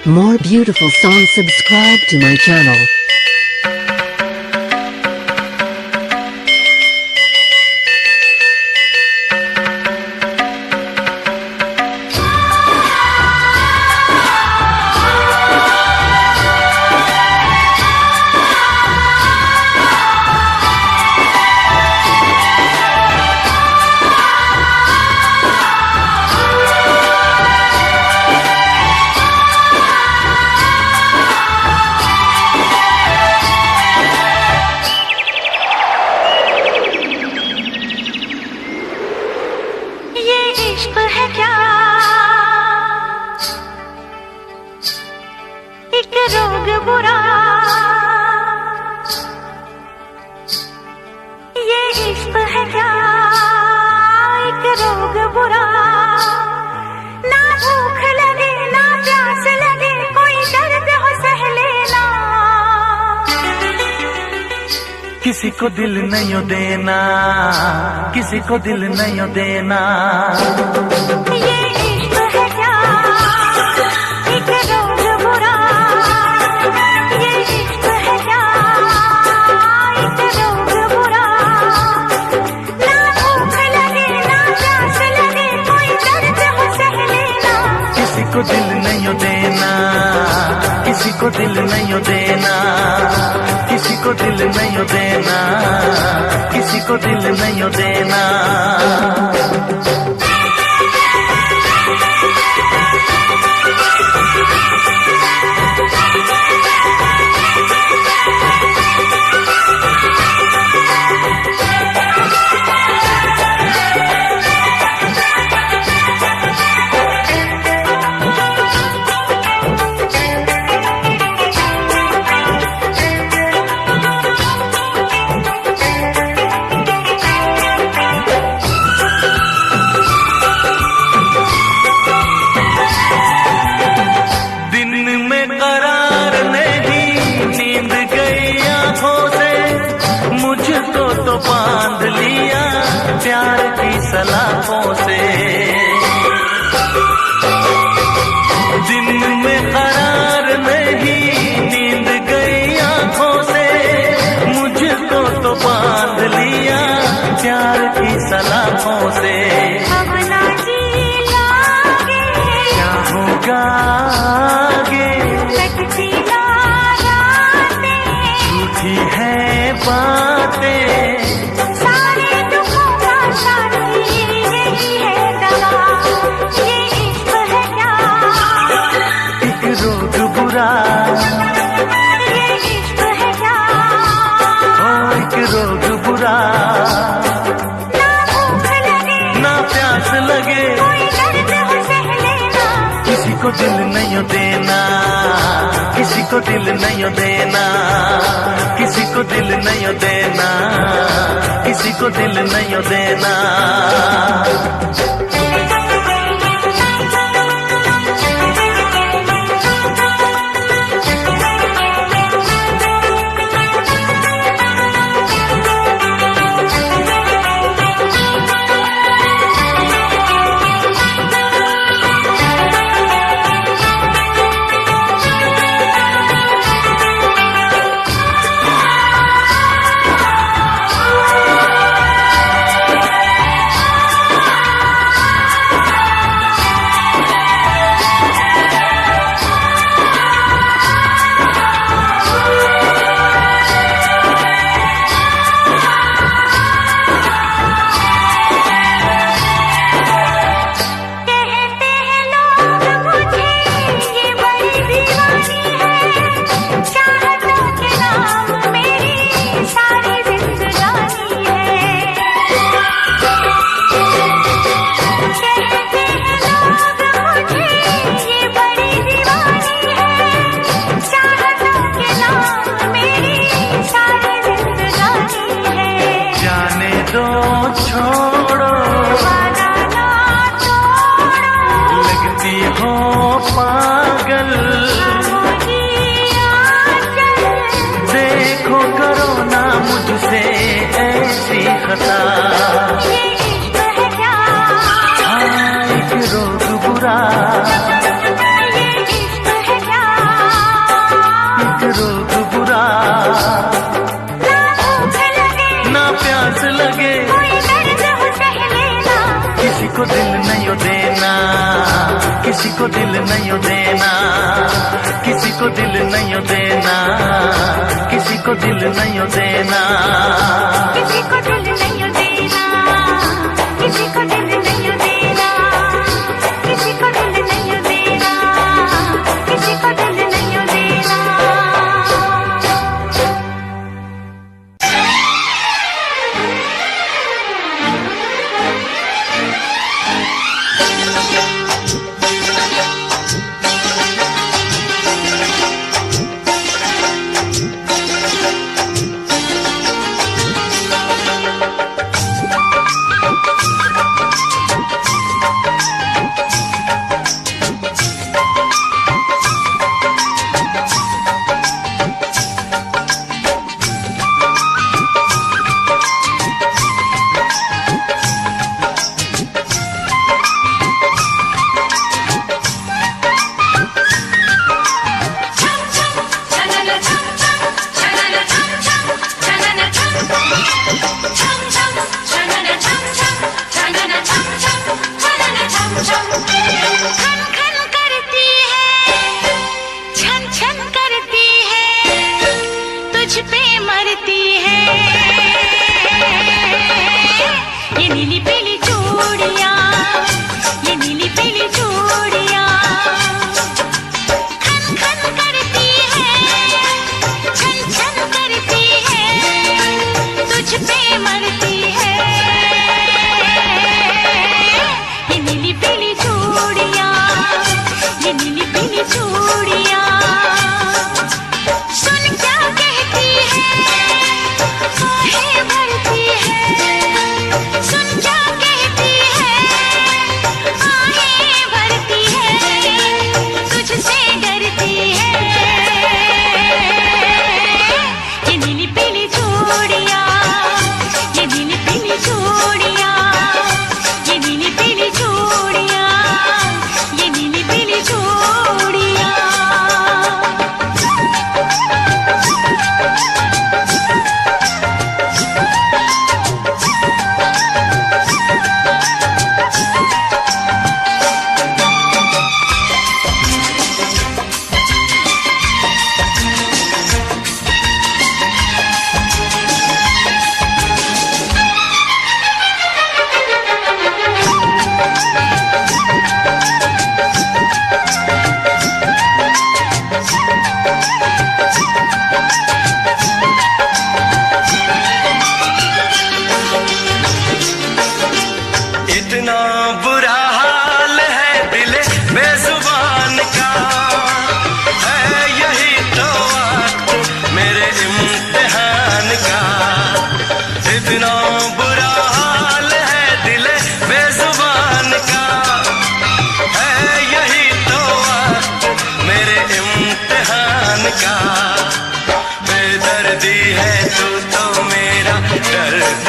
More beautiful songs, subscribe to my channel. इश्क है क्या एक रोग बुरा, ये इश्क है क्या एक रोग बुरा, ना भूख लगे ना प्यास लगे कोई दर्द हो सह लेना, किसी को दिल नहीं देना, किसी को दिल नहीं देना। ये इश्क है क्या एक रोग बुरा, ये इश्क है क्या एक रोग बुरा, ना भूख लगे ना प्यास लगे कोई दर्द हो सह लेना, किसी को दिल नहीं देना, किसी को दिल नहीं देना, किसी को दिल नहीं देना, किसी को दिल नहीं देना। तो बांध लिया प्यार की सलाखों से, दिन में करार नहीं नींद गई आंखों से, मुझको तो बांध लिया प्यार की सलाखों से। अब ना जी लागे क्या होगा आगे, कटती ना रातें झूठी है बातें, सारे दुखों का साथी यही है दवा, ये इश्क है क्या एक रोग बुरा, ये इश्क है क्या ओ एक रोग बुरा, ना भूख लगे ना प्यास लगे कोई दर्द हो सह लेना, किसी को दिल नहीं देना, किसी को दिल नहीं देना, किसी को दिल नहीं देना, किसी को दिल नहीं देना। छोड़ो वादा ना तोड़ो, लगती हो पागल, देखो करो ना मुझसे ऐसी खता, ये इश्क है क्या हाँ एक रोग बुरा, ये इश्क है क्या को दिल नहीं देना, किसी को दिल नहीं देना, किसी को दिल नहीं देना, किसी को दिल नहीं देना, किसी को दिल नहीं देना, किसी को दिल नहीं देना, किसी को दिल नहीं देना।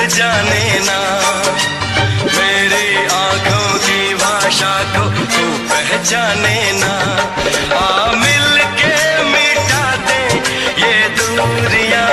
जाने ना, मेरी आंखों की भाषा को तू पहचाने ना। आ मिल के मिटा दे ये दूरियां,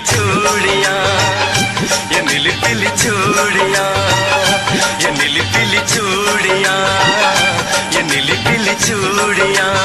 चूड़ियां, ये नीली पीली चूड़ियां, ये नीली पीली चूड़ियां, ये नीली पीली चूड़ियां।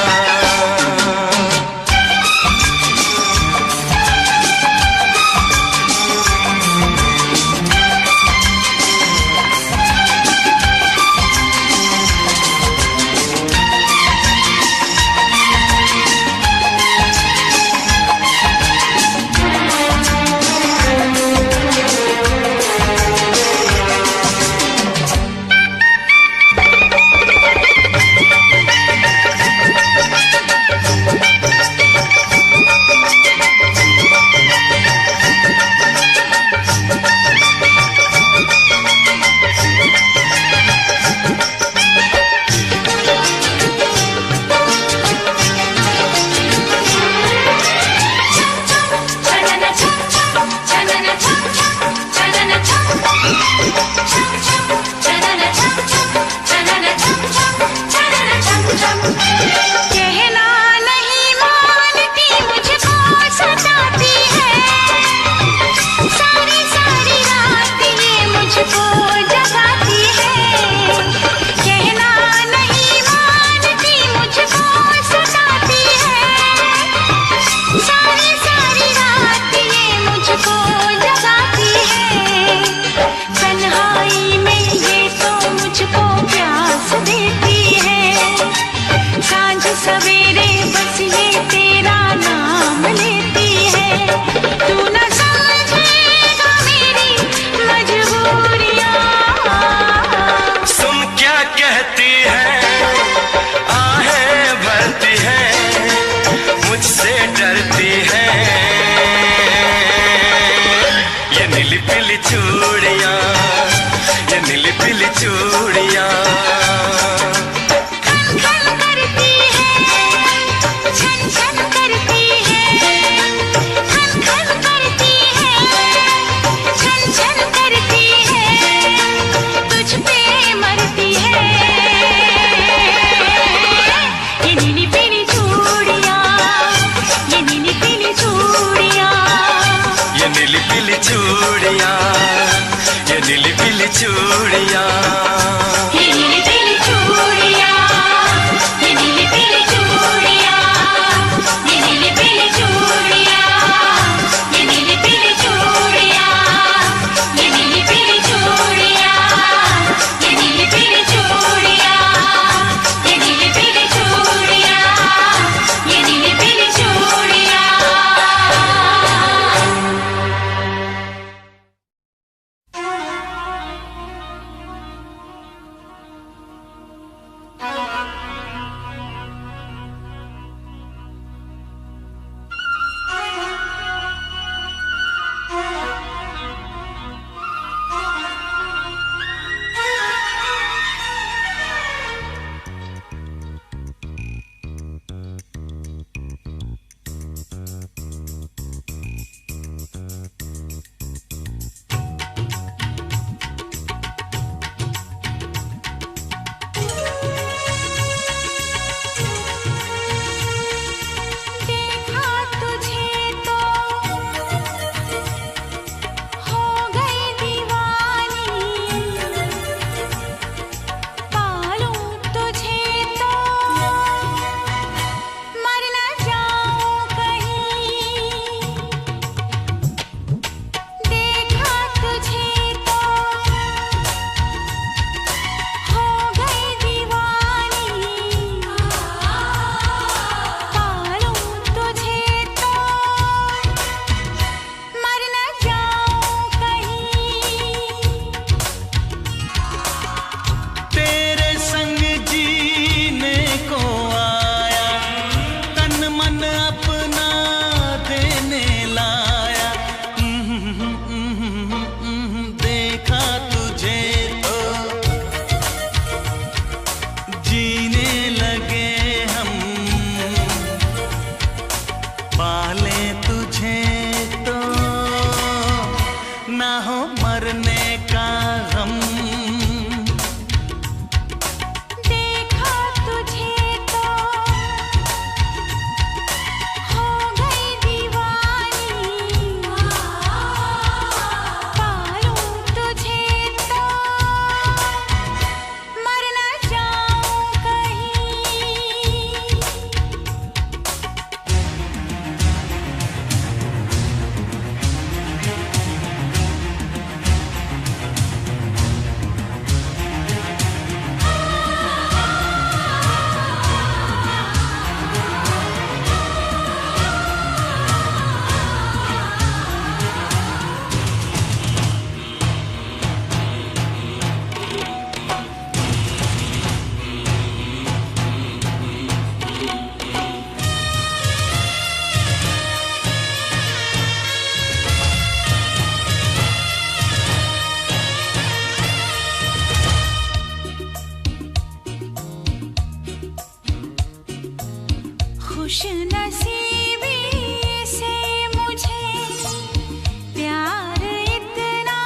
बस ये तेरा नाम लेती है। तू न समझेगा मेरी मजबूरियां। सुन क्या कहती है, आहें भरती है, मुझसे डरती है। ये नीली पीली चूड़ियां, ये नीली पीली चूड़ियां। चूड़ियां, ये नीली पीली चूड़ियां। ये नीली पीली चूड़ियां, ये नीली पीली चूड़ियां, ये नीली पीली चूड़ियां, ये नीली पीली चूड़ियां, ये नीली पीली चूड़ियां, ये नीली पीली चूड़ियां, ये नीली पीली चूड़ियां, ये नीली पीली चूड़ियां। खुशनसीबी से मुझे प्यार इतना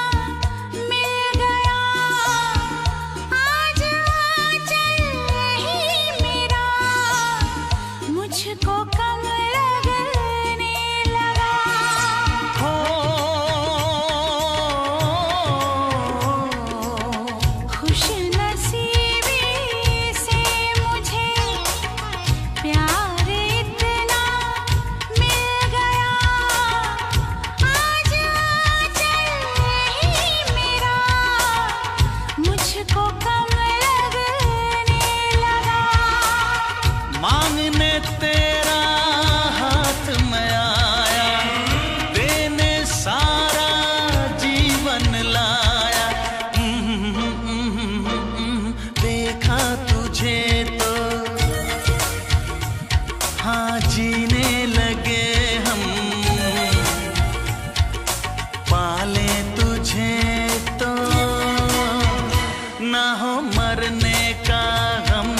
मिल गया। आज आंचल ही मेरा मुझको कम लगने लगा। खुशनसीबी से मुझे प्यार मांगने जीने लगे हम, पाले तुझे तो ना हो मरने का गम।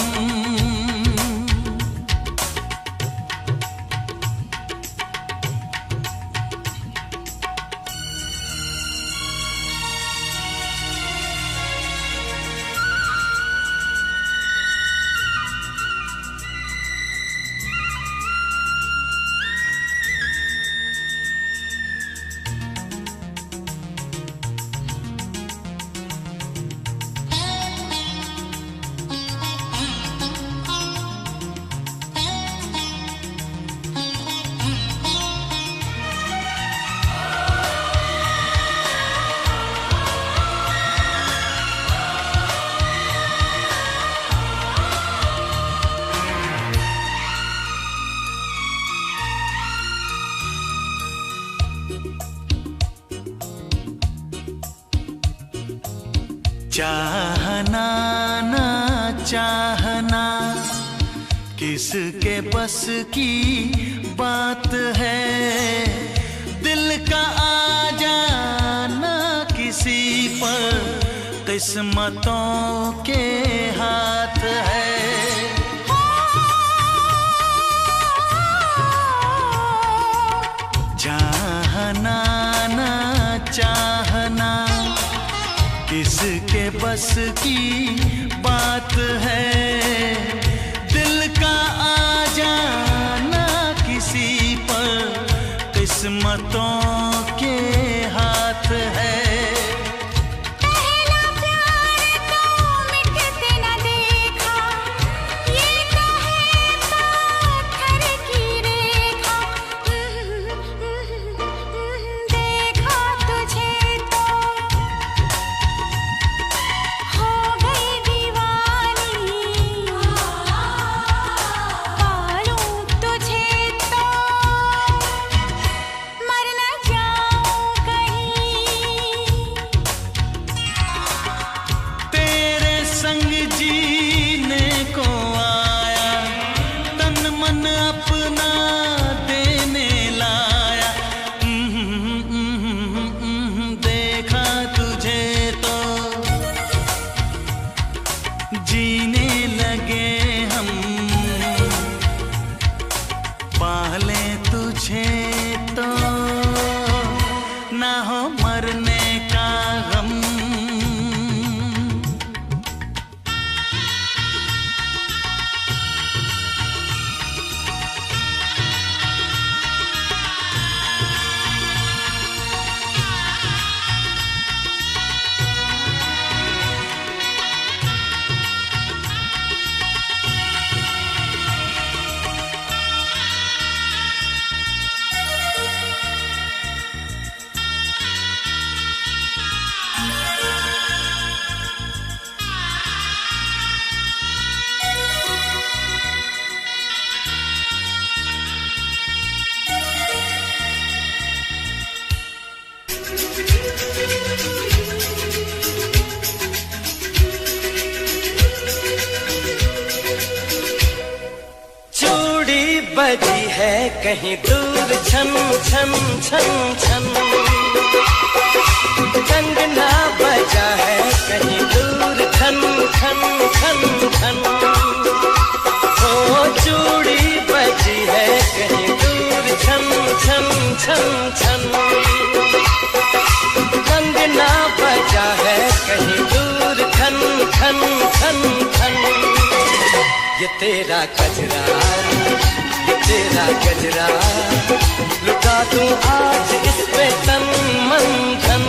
चाहना ना चाहना किसके बस की बात है, दिल का आ जाना किसी पर किस्मतों के हाथ है। चाहना ना चाहना किसके बस की बात है, दिल का आ जाना किसी पर किस्मतों के हाथ है। पहला प्यार तो मिटते न देखा, ये कहे पत्थर की रेखा। देखा तुझे तो हो गई दीवानी, पालूं तुझे तो मर न जाऊं कहीं। तेरे संग जीने को आया, तन मन अपना देने लाया। देखा तुझे तो जीने लगे हम, पाले तुझे तो ना हो मरने का गम। चूड़ी बजी है कहीं दूर छन छन छन छन, कंगना बजा है कहीं दूर खन खन खन खन। ओ चूड़ी बजी है कहीं दूर छन छन छन छन, कंगना बजा है कहीं दूर खन खन खन खन। ये तेरा गजरा, ये तेरा गजरा, लुटा दूं आज इस पे तन मन धन।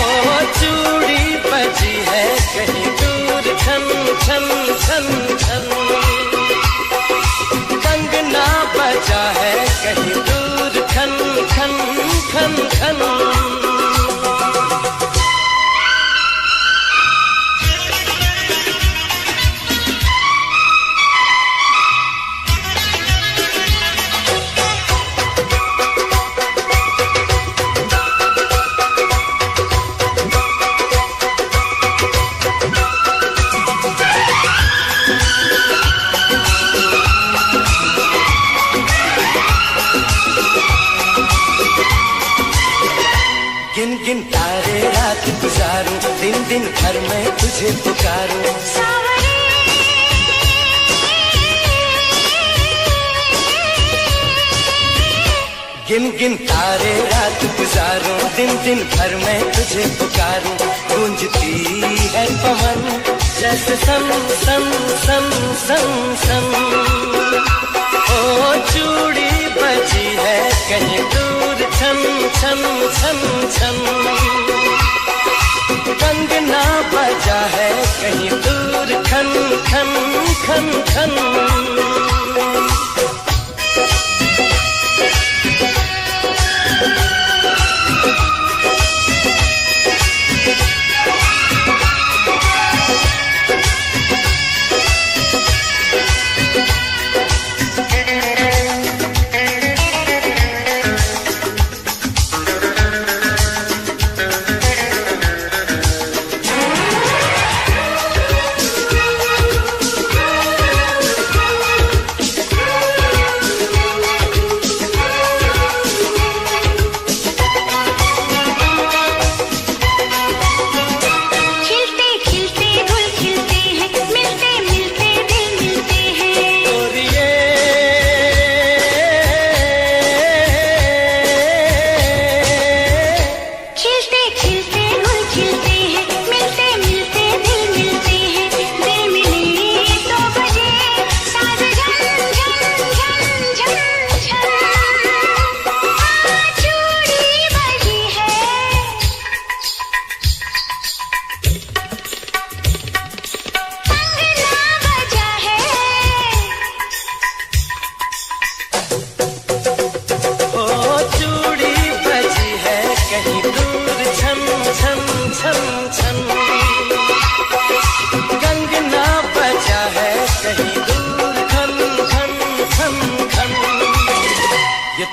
ओ चूड़ी बजी है कहीं दूर छन छन छन छन, कंगना बजा है कहीं दूर खन खन खन खन। भर में तुझे पुकारूं। गिन गिन तारे रात गुजारूं, दिन दिन भर में तुझे पुकारूं। गूंजती है पवन जैसे सन सन सन सन सन। ओ चूड़ी बजी है कहीं दूर छन छन छन छन। कंगना बजा है कहीं दूर खन खन खन खन।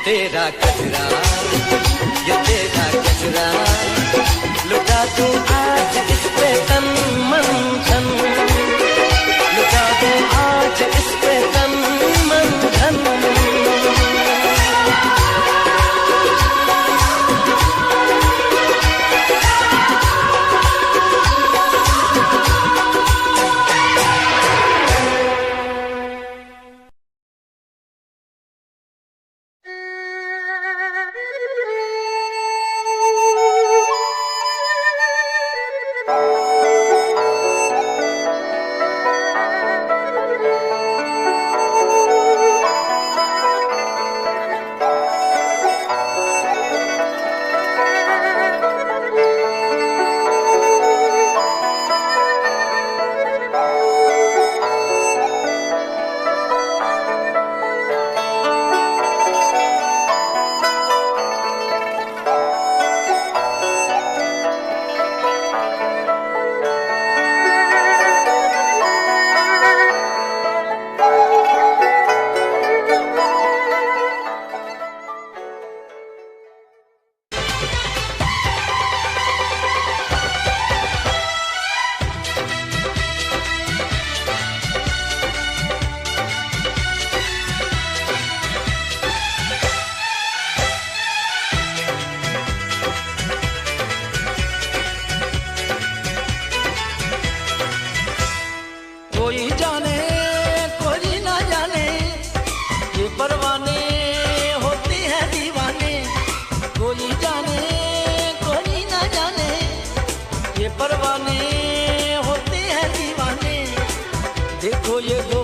तेरा गजरा, ये तेरा गजरा, लुटा दूं आज इस पे तन मन धन। लुटा दूं आज इस पे तन मन धन।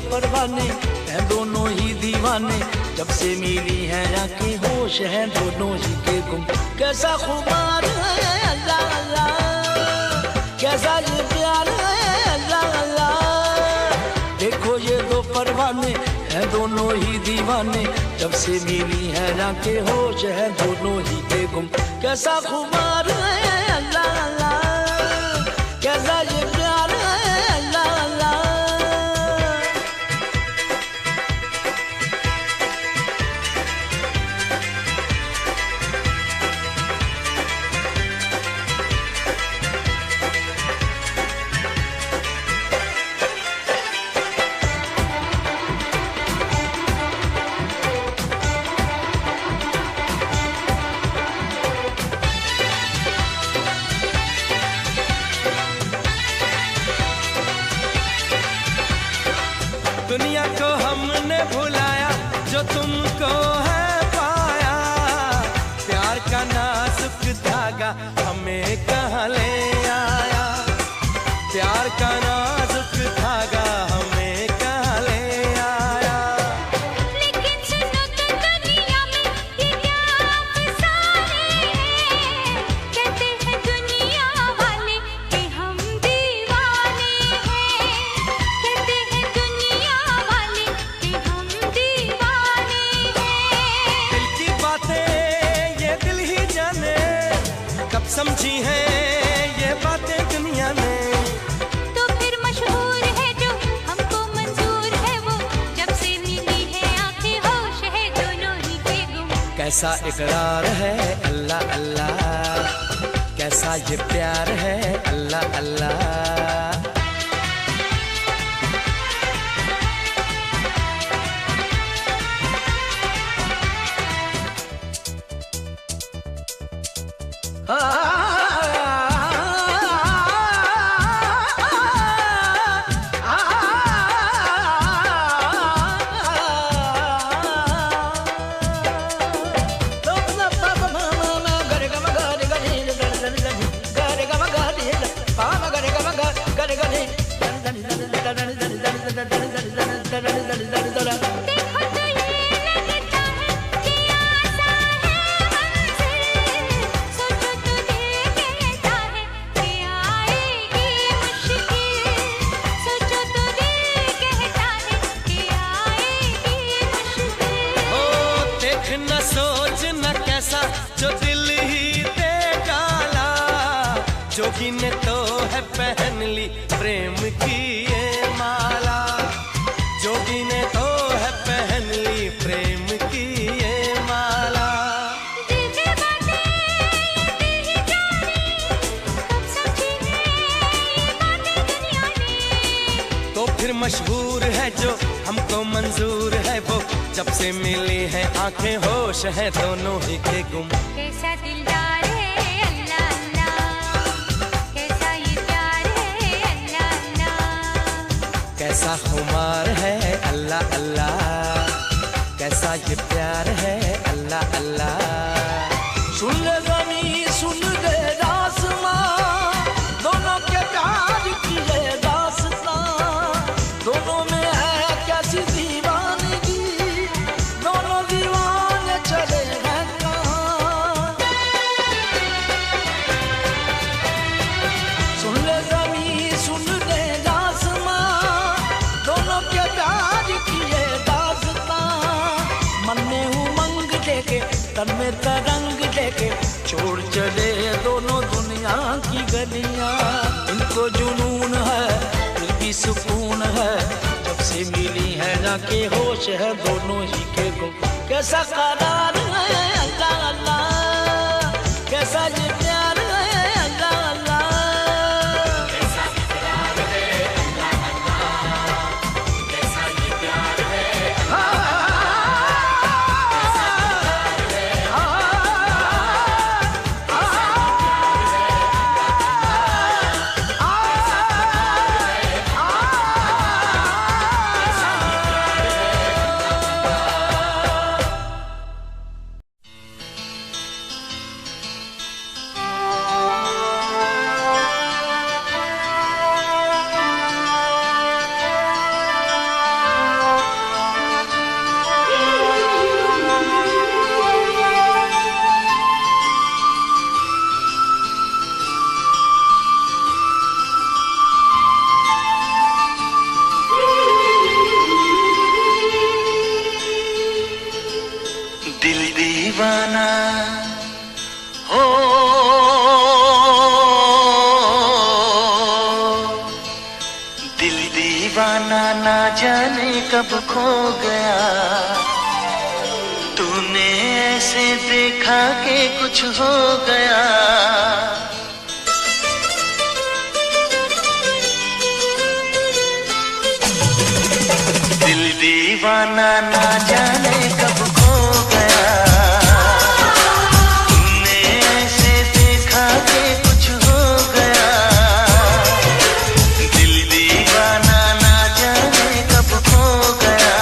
परवाने हैं दोनों ही दीवाने, जब से मिली हैं आंखें होश हैं दोनों ही के गुम। कैसा खुमार है अल्लाह अल्लाह, कैसा ये प्यार है अल्लाह अल्लाह। देखो ये दो परवाने हैं दोनों ही दीवाने, जब से मिली हैं आंखें होश हैं दोनों ही के गुम। कैसा खुमार है अल्लाह अल्लाह, कैसा ये प्यार है अल्लाह अल्लाह। तुमको है पाया, प्यार का नाजुक धागा हमें कहाँ ले आया, प्यार का नाजुक धागा हमें कहाँ ले आया। लेकिन सुनो तो दुनिया में ये क्या अफसाने हैं, कहते हैं दुनिया वाले कि हम दीवाने हैं, कहते हैं दुनिया वाले कि हम दीवाने हैं। दिल की बातें ये दिल ही जाने, कब समझी है ये बातें दुनिया ने। तो फिर मशहूर है जो हमको मंजूर है वो, जब से मिली है आंखें होश है दोनों ही के गुम। कैसा इकरार है अल्लाह अल्लाह, कैसा ये प्यार है अल्लाह अल्लाह। देखो तो ये लगता है कि आसा है मंजिल, सोचो तो दिल कहता है कि आएगी मुश्किल, सोचो तो दिल कहता है कि आएगी मुश्किल। ओ देख न सोच न कैसा जो दिल ही दे डाला, जोगी ने तो है पहन ली प्रेम की ये माला, जोगी ने तो है पहन ली प्रेम की ये माला। दिल की बातें ये दिल ही जाने, कब समझी है ये बातें दुनिया ने। तो फिर मशहूर है जो हमको मंजूर है वो, जब से मिली है आंखें होश है दोनों ही के गुम। कैसा दिलदार है अल्लाह अल्लाह, कैसा ये प्यार है अल्लाह अल्लाह। कैसा खुमार है अल्लाह अल्लाह, कैसा ये प्यार है अल्लाह अल्लाह। सुन ले ज़मीं सुन ले आसमां, दोनों के प्यार की ये दास्तां, दोनों में है कैसी दीवानगी, दोनों दीवाने चले हैं कहाँ। सुन ले ज़मीं सुन ले आसमां, दोनों के प्यार की ये दास्तां, मन में उमंग लेके तन में तरंग लेके छोड़ चले दोनों दुनिया की गलियां। इनको जुनून है दिल की सुकून है, जब से मिली है जाके होश है दोनों ही के गुम। कैसा करार है अल्लाह अल्लाह, कैसा ये प्यार है अल्लाह अल्लाह। दिल दीवाना हो, दिल दीवाना ना जाने कब खो गया, तूने ऐसे देखा कि कुछ हो गया। दिल दीवाना ना जाने कब खो गया, तूने ऐसे देखा कि कुछ हो गया। दिल दीवाना ना जाने कब खो गया,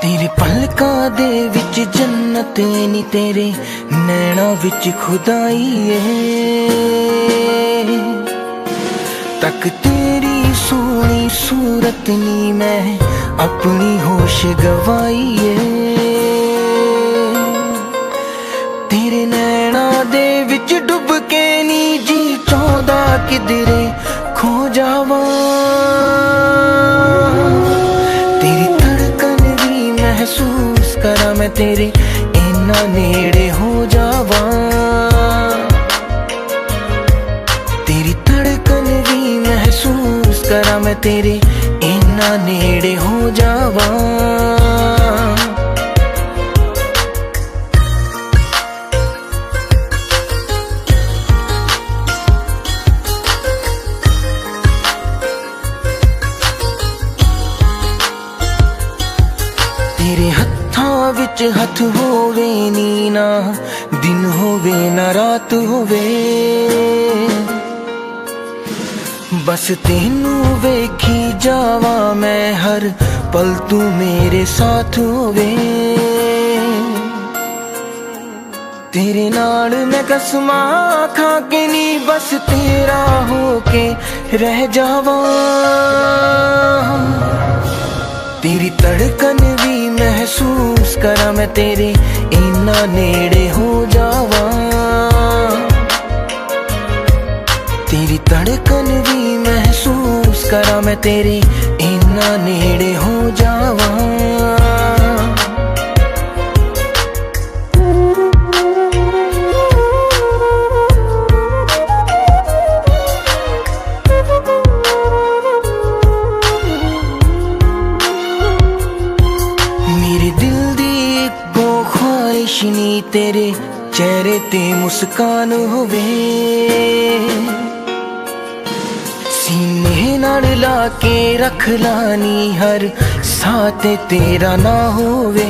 तेरे पलकां दे विच जन्नत नी तेरे नैना विच खुदाई है तक तेरी सोनी सूरत नी मैं अपनी होश गवाई है तेरे नैना दे विच डुब के नी जी चाहदा किधरे खो जावा महसूस करा मैं तेरे इन्ना नेड़े हो जावा तेरी धड़कन भी महसूस करा मैं तेरे इन्ना नेड़े हो जावा तेरे हत्थां विच हथ होवे नी ना दिन होवे ना रात होवे बस तेनू वेखी जावा मैं हर पल तू मेरे साथ होवे तेरे नाल मैं कसमां खा के नी बस तेरा होके रह जावा तेरी धड़कन भी महसूस करा मैं तेरे इन्ना नेड़े हो जावा तेरी धड़कन भी महसूस करा मैं तेरे इन्ना नेड़े हो जावा नी तेरे चेहरे ते मुस्कान होवे सीने नाल ला के रख लानी हर साथ तेरा ना होवे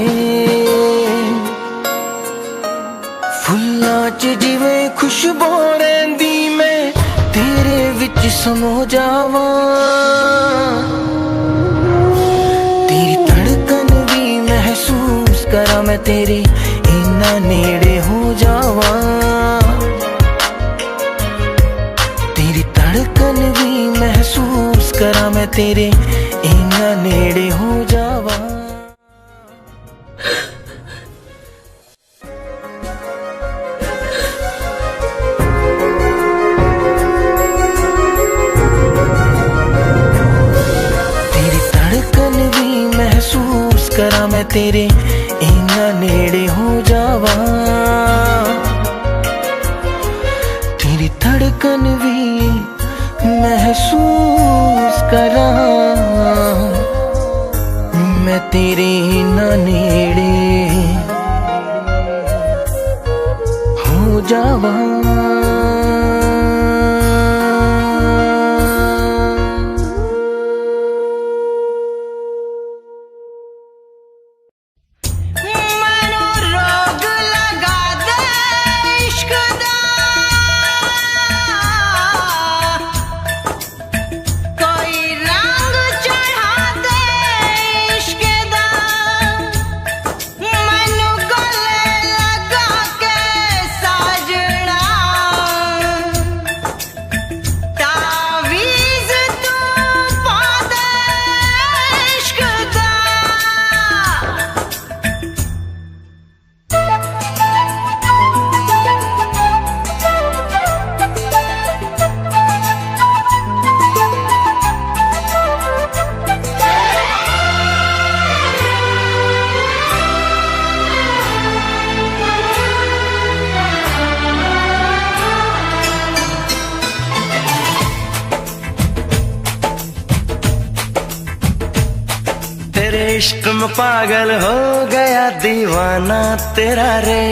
फुल्लां च जिवें खुशबू रहिंदी मैं तेरे विच समो जावा तेरी धड़कन भी महसूस करा मैं तेरे इन्ना नेड़े हो जावा तेरी धड़कन भी महसूस करा मैं तेरे इन्ना नेड़े हो जावा तेरी धड़कन भी महसूस करा मैं तेरे इन्ना नेड़े हो जावा तेरी धड़कन भी महसूस करा मैं तेरे इन्ना नेड़े हो जावा इश्क में पागल हो गया दीवाना तेरा रे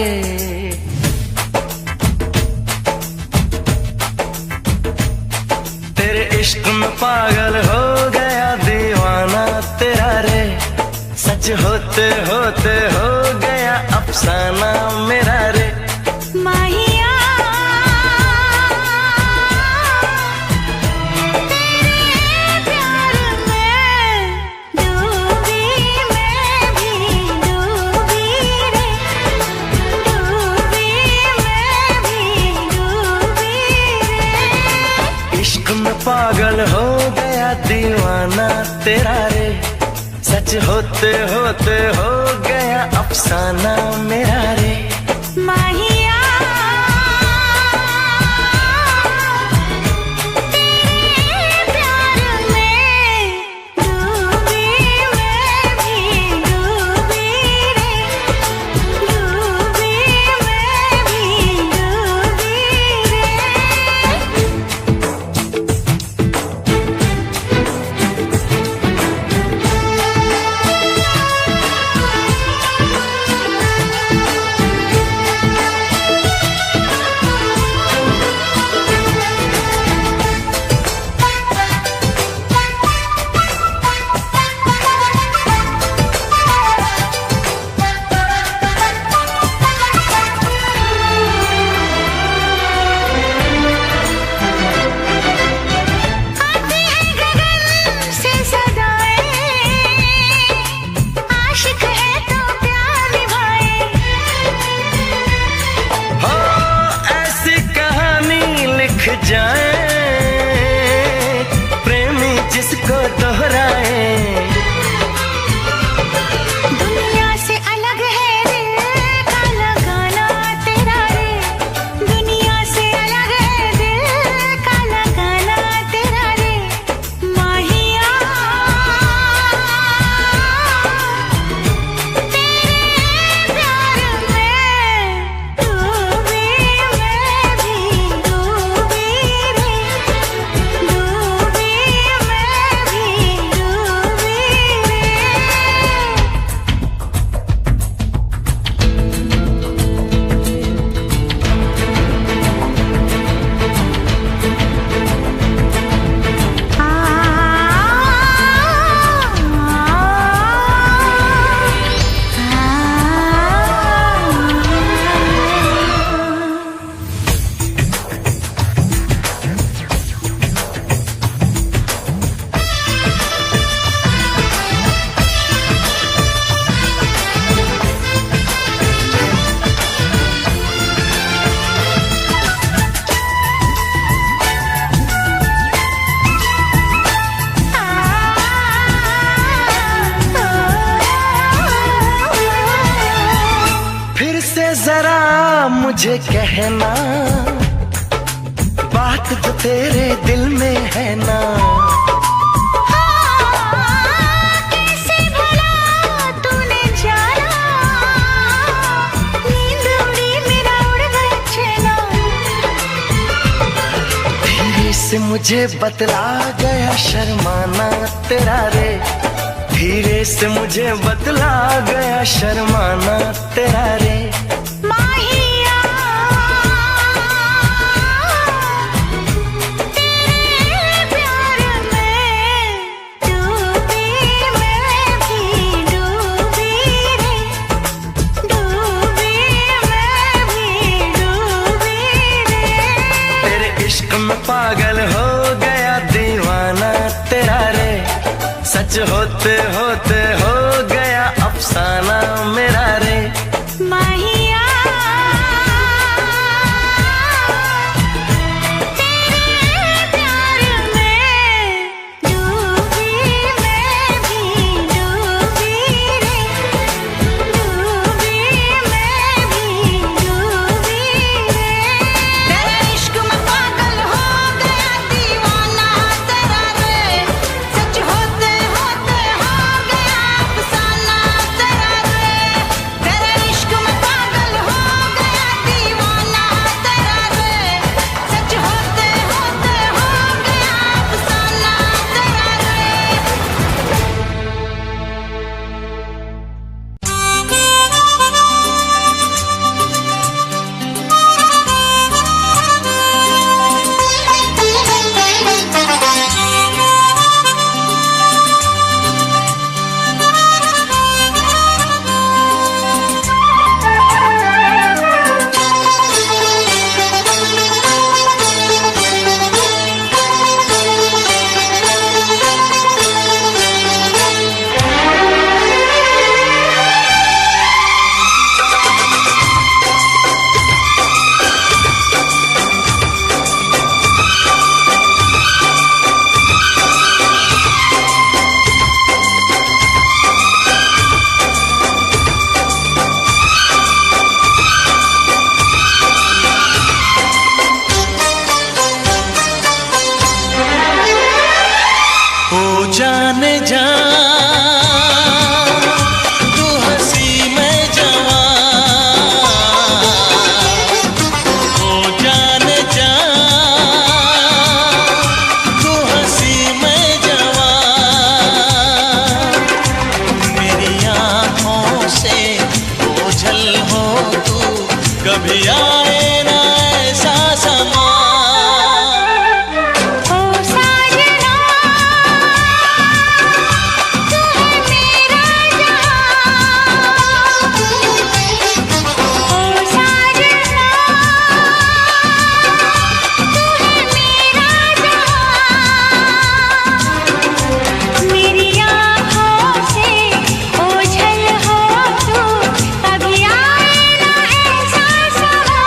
तेरे इश्क में पागल हो गया दीवाना तेरा रे सच होते होते हो गया अफसाना मेरा रे माहिया तेरे प्यार में डूबी मैं भी दीवाना तेरा रे, सच होते होते हो गया अफसाना मेरा रे। माहिया तेरे प्यार में डूबी मैं भी डूबी रे, डूबी मैं भी डूबी जाए प्रेमी जिसको दोहराए। दुनिया से अलग है दिल का लगाना तेरा रे, दुनिया से अलग है दिल का लगाना तेरा रे। माहिया तेरे प्यार में डूबी मैं भी डूबी रे, डूबी मैं भी डूबी रे। फिर से जरा मुझे कहना बात जो तेरे दिल में है ना। कैसे भला तूने जाना, नींद उड़ी मेरा उड़ गया चैना। धीरे से मुझे बतला गया शर्माना तेरा रे, धीरे से मुझे बतला गया शर्माना तेरा रे। माहिया तेरे प्यार में डूबी मैं भी डूबी रे, डूबी मैं भी डूबी रे। तेरे इश्क में पागल हो गया दीवाना तेरा रे, सच होते होते हो गया अफसाना मेरा रे। माहिया तेरे प्यार में डूबी मैं भी डूबी रे, डूबी मैं भी डूबी रे। तेरे इश्क में पागल हो गया दीवाना तेरा रे, सच होते होते हो गया कभी आए ना ऐसा समा। ओ साजना तू है मेरा जहां, ओ साजना तू है मेरा जहां। मेरी आँखों से ओझल हो तू, कभी आए ना ऐसा समा।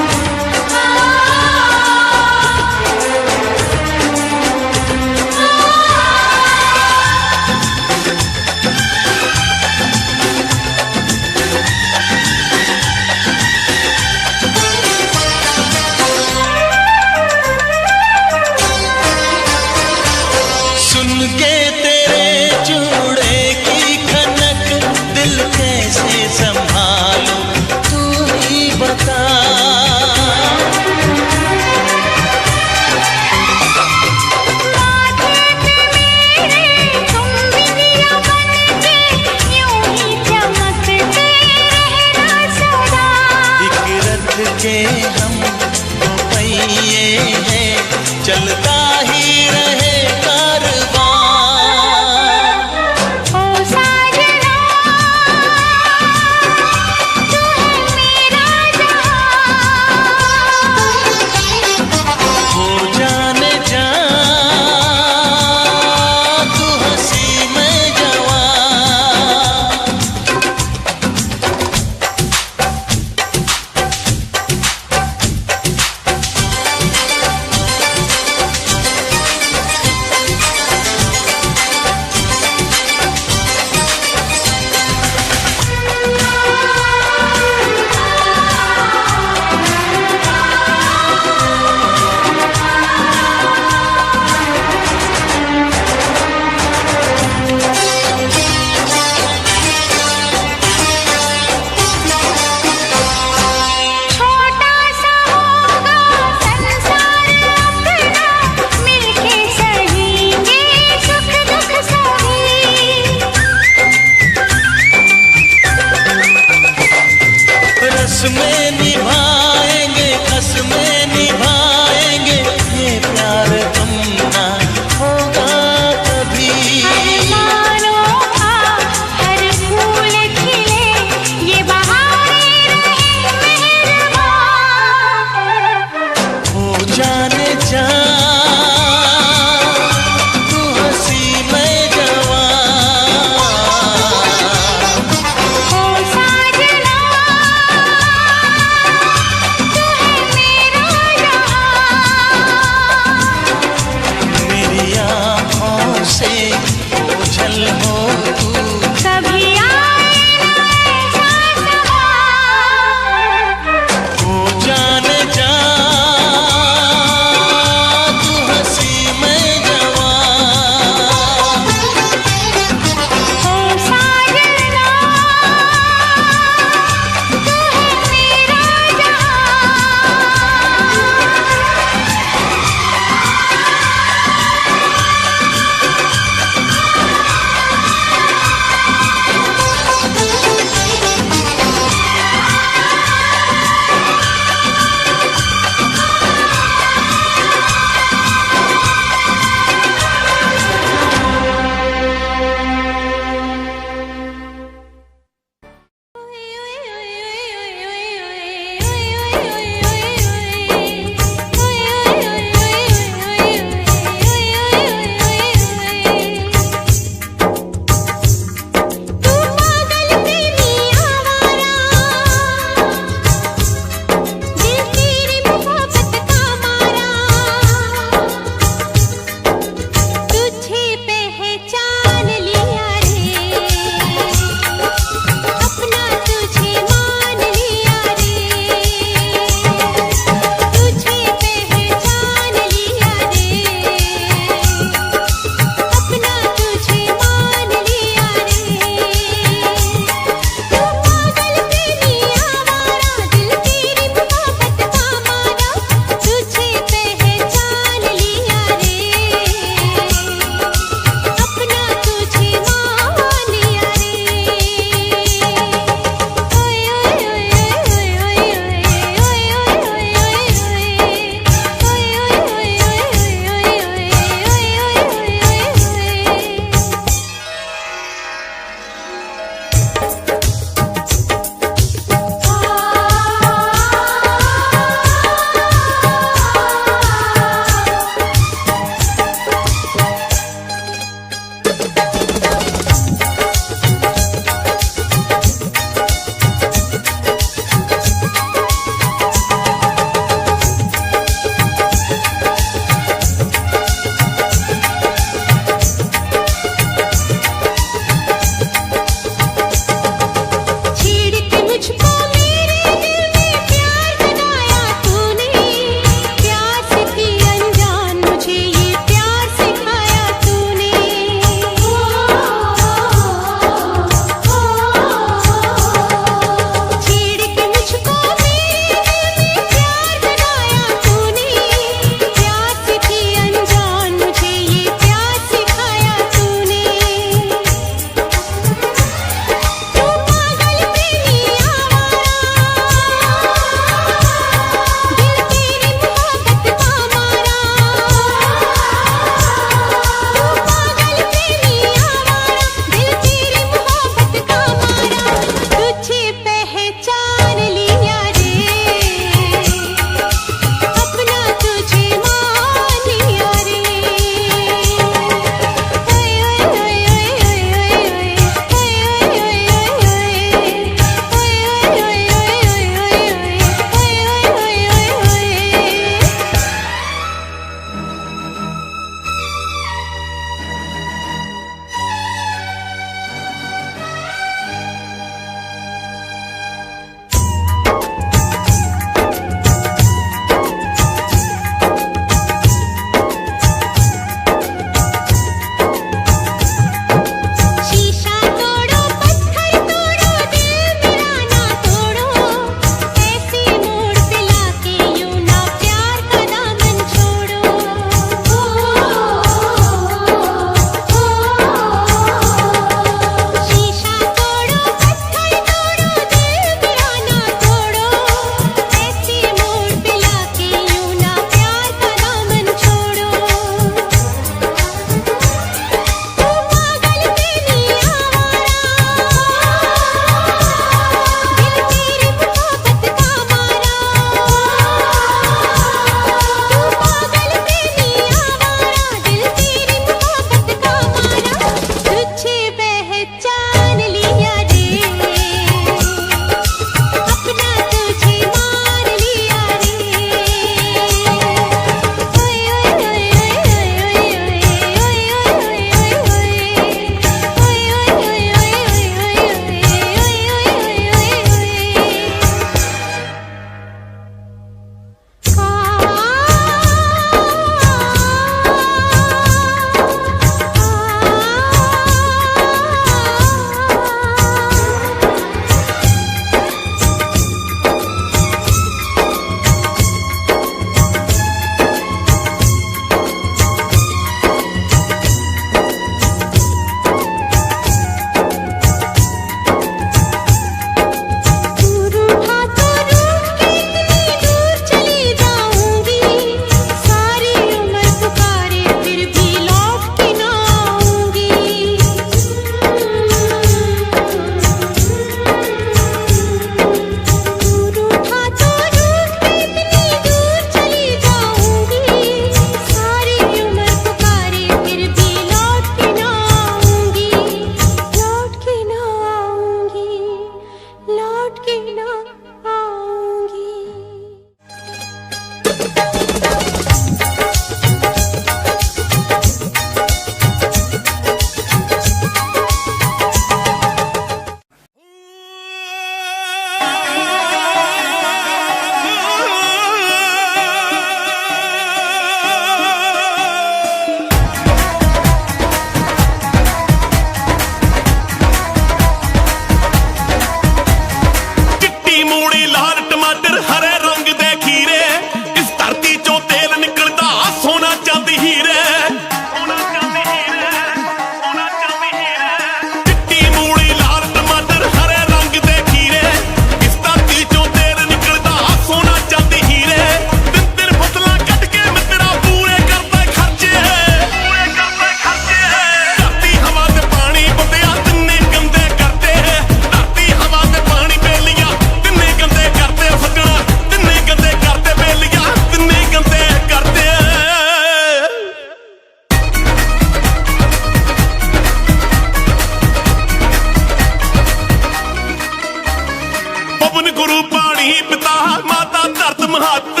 ਧਰਮ ਹੱਥ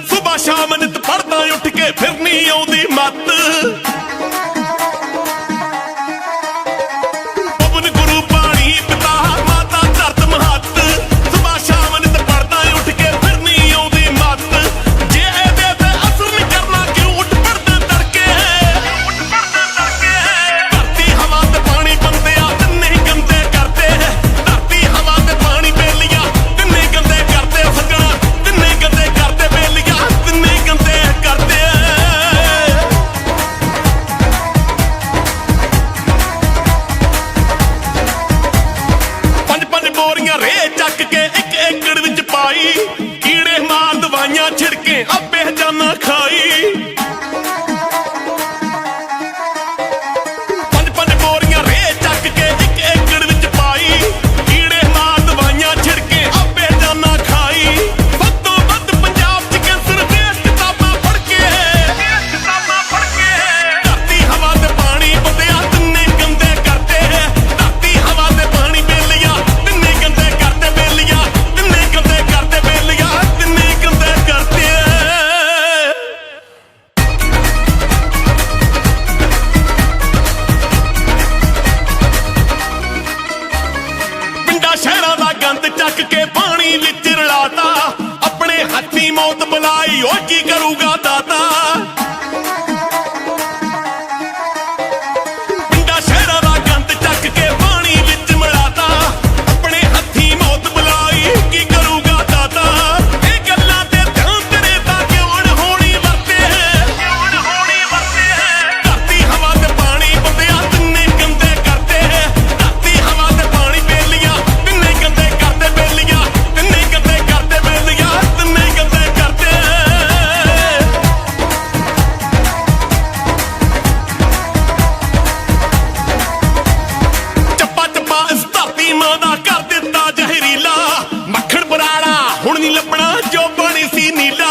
ਸੁਬਾ ਸ਼ਾਮ ਨਿਤ ਪੜਦਾ ਉੱਠ ਕੇ ਫਿਰ ਨਹੀਂ ਆਉਂਦੀ ਮੱਤ ਪਵਨ ਗੁਰੂ ਪਾਣੀ ਪਿਤਾ ਮਾਤਾ ਧਰਤ ਮਹੱਤ ਸੁਬਾ ਸ਼ਾਮ ਨਿਤ ਪੜਦਾ ਉੱਠ ਕੇ ਫਿਰ ਨਹੀਂ ਆਉਂਦੀ ਮੱਤ ਜੇ ਇਹਦੇ ਤੇ ਅਸਰ ਨਹੀਂ ਕਰਨਾ ਕਿਉਂ ਉੱਠ ਪੜਦਾ ਤੜਕੇ ਧਰਤੀ ਹਵਾ ਤੇ ਪਾਣੀ ਬੰਦੇ ਆ ਤਿੰਨੇ ਗੰਦੇ ਕਰਦੇ ਧਰਤੀ ਹਵਾ ਤੇ ਪਾਣੀ ਬੇਲੀਆਂ ਤਿੰਨੇ ਗੰਦੇ ਕਰਦੇ ਸੱਜਣਾ ਤਿੰਨੇ ਗੰਦੇ ਕਰਦੇ ਬੇਲੀਆਂ ਤਿੰਨੇ ਗੰਦੇ ਕਰਦੇ ਪੰਜ ਪੰਜ ਬੋਰੀਆਂ ਰੇ ਚੱਕ ਕੇ ਇੱਕ ਏਕੜ ਵਿੱਚ ਪਾਈ ਕੀੜੇ ਮਾਰ ਦਵਾਈਆਂ ਛਿੜਕੇ ਆਪੇ ਜਾਨਾ ਖਾਈ ਪੰਜ ਪੰਜ ਬੋਰੀਆਂ ਰੇ ਚੱਕ ਕੇ ਇੱਕ ਏਕੜ ਵਿੱਚ ਪਾਈ ਕੀੜੇ ਮਾਰ ਦਵਾਈਆਂ ਛਿੜਕੇ ਆਪੇ ਜਾਨਾ ਖਾਈ ਵੱਧ ਤੋਂ ਵੱਧ ਪੰਜਾਬ 'ਚ ਕੈਂਸਰ ਦੇ ਕਿਤਾਬਾਂ ਪੜ੍ਹ ਕੇ ਧਰਤੀ ਹਵਾ ਤੇ ਪਾਣੀ ਬੰਦਿਆ ਤਿੰਨੇ ਗੰਦੇ ਕਰਦੇ ਧਰਤੀ ਹਵਾ ਤੇ ਪਾਣੀ ਬੇਲੀਆਂ ਤਿੰਨੇ ਗੰਦੇ ਕਰਦੇ ਬੇਲੀਆਂ ਤਿੰਨੇ ਗੰਦੇ ਕਰਦੇ ਬੇਲੀਆਂ ਤਿੰਨੇ ਗੰਦੇ ਕਰਦੇ ਪਿੰਡਾਂ ਸ਼ਹਿਰਾਂ ਦਾ ਗੰਦ ਚੱਕ ਕੇ ਪਾਣੀ ਵਿੱਚ ਰਲਾਤਾ ਆਪਣੇ ਹੱਥੀਂ ਮੌਤ ਬੁਲਾਈ ਓ ਕੀ ਕਰੂਗਾ ਦਾਤਾ ਪਿੰਡਾਂ ਸ਼ਹਿਰਾਂ ਦਾ ਗੰਦ ਚੱਕ ਕੇ ਪਾਣੀ ਵਿੱਚ ਮਿਲਾਤਾ ਆਪਣੇ ਹੱਥੀਂ ਮੌਤ ਬੁਲਾਈ ਕੀ ਕਰੂਗਾ ਦਾਤਾ ਇਹ ਗੱਲਾਂ ਤੇ ਧਿਆਨ ਤੇਰੇ ਤਾਂ ਕਿਉਂ ਨ ਹੋਣੀ ਵਰਤੇ ਧਰਤੀ ਹਵਾ ਤੇ ਪਾਣੀ ਬੰਦਿਆ ਤਿੰਨੇ ਗੰਦੇ ਕਰਦੇ ਧਰਤੀ ਹਵਾ ਤੇ ਪਾਣੀ ਬੇਲੀਆਂ ਤਿੰਨੇ ਗੰਦੇ ਕਰਦੇ ਬੇਲੀਆਂ ਤਿੰਨੇ ਗੰਦੇ ਕਰਦੇ ਬੇਲੀਆਂ ਤਿੰਨੇ ਗੰਦੇ ਕਰਦੇ ਚੱਪਾ ਚੱਪਾ ਇਸ ਧਰਤੀ ਮਾਂ ਦਾ ਕਰ ਦਿੱਤਾ ਜ਼ਹਿਰੀਲਾ ਮੱਖਣ ਬਰਾੜਾ ਹੁਣ ਨਹੀਂ ਲੱਭਣਾ ਜੋ ਬਣੀ ਸੀ ਨੀਲਾ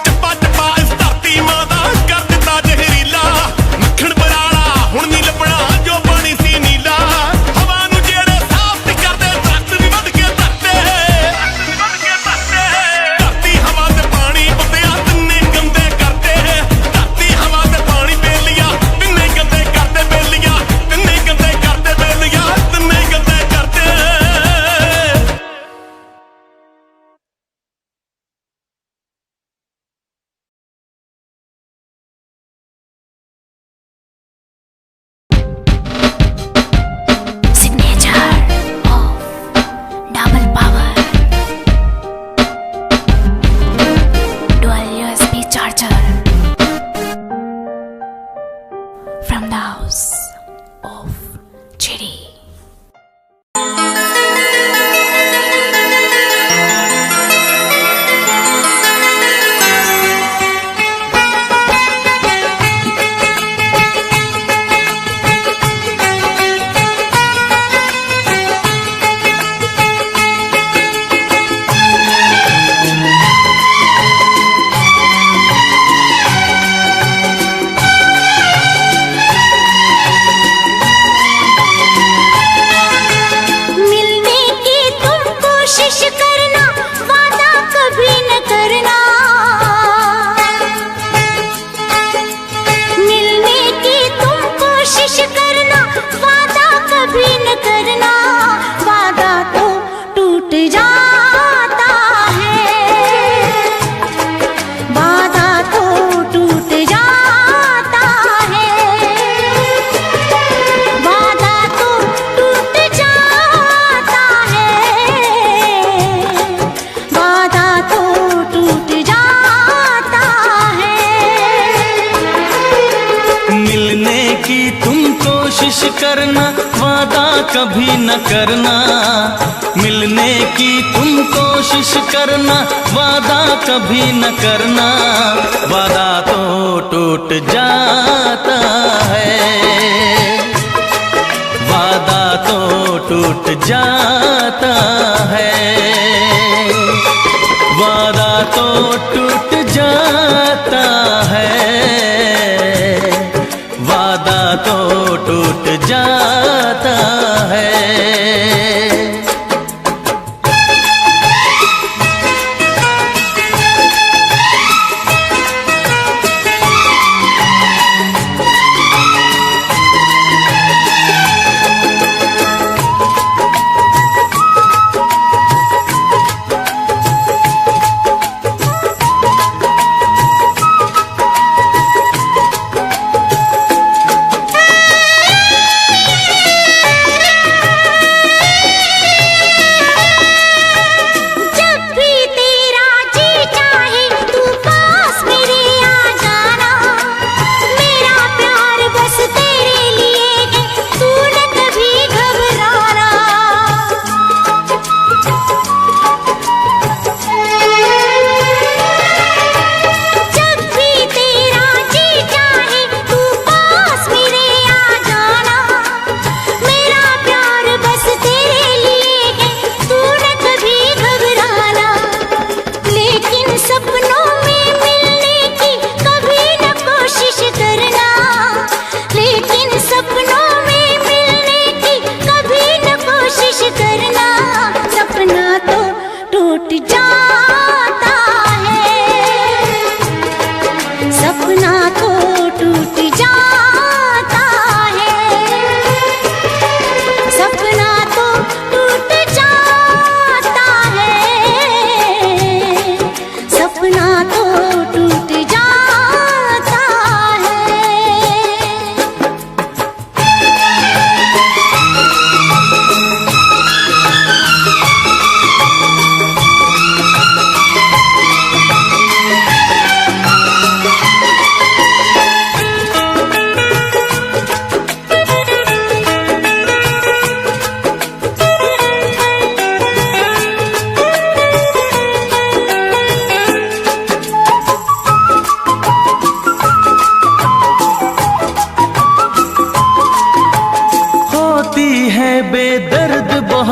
ਚੱਪਾ ਚੱਪਾ ਇਸ ਧਰਤੀ ਮਾਂ ਦਾ ਕਰ ਦਿੱਤਾ ਜ਼ਹਿਰੀਲਾ ਮੱਖਣ ਬਰਾੜਾ ਹੁਣ ਨਹੀਂ ਲੱਭਣਾ ਜੋ ਬਣੀ ਸੀ ਨੀਲਾ ਹਵਾ ਨੂੰ ਜਿਹੜੇ ਸਾਫ਼ ਨਹੀਂ ਕਰਦੇ ਦਰਖਤ ਵੀ ਵੱਢ ਕੇ ਧਰਤੇ ਧਰਤੀ ਹਵਾ ਤੇ ਪਾਣੀ ਬੰਦਿਆ ਤਿੰਨੇ ਗੰਦੇ ਕਰਦੇ ਧਰਤੀ ਹਵਾ ਤੇ ਪਾਣੀ ਬੇਲੀਆਂ ਤਿੰਨੇ ਗੰਦੇ ਕਰਦੇ ਬੇਲੀਆਂ ਤਿੰਨੇ ਗੰਦੇ ਕਰਦੇ ਬੇਲੀਆਂ ਤਿੰਨੇ ਗੰਦੇ ਕਰਦੇ Signature of double power dual USB charger from the house of Chiri. मिलने की तुम कोशिश करना वादा कभी न करना मिलने की तुम कोशिश करना वादा कभी न करना वादा तो टूट जाता है वादा तो टूट जाता है वादा तो टूट जाता है वादा तो टूट जाता है मिलने की तुम कोशिश करना वादा कभी न करना मिलने की तुम कोशिश करना वादा कभी न करना वादा तो टूट जाता है वादा तो टूट जाता है वादा तो टूट जाता है वादा तो टूट जाता है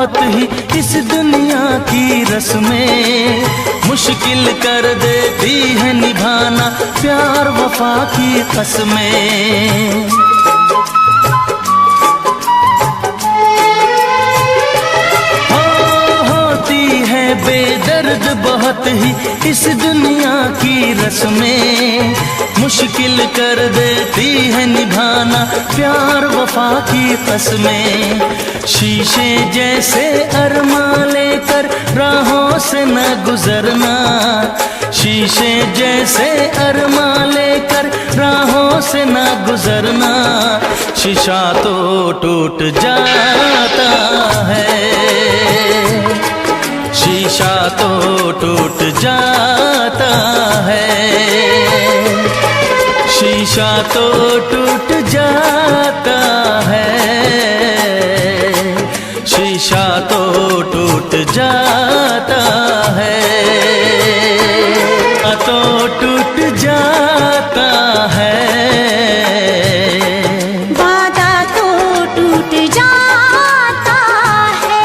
बहुत ही इस दुनिया की रस्में, मुश्किल कर देती है निभाना प्यार वफा की कसमें। होती है बेदर्द बहुत ही इस दुनिया की रस्में, मुश्किल कर देती है निभाना प्यार वफा की कसमें। शीशे जैसे अरमां लेकर राहों से न गुजरना, शीशे जैसे अरमां लेकर राहों से न गुजरना, शीशा तो टूट जाता है, शीशा तो टूट जाता है, शीशा तो टूट जाता है, शीशा तो टूट जाता है, तो टूट जाता है, वादा तो टूट जाता है।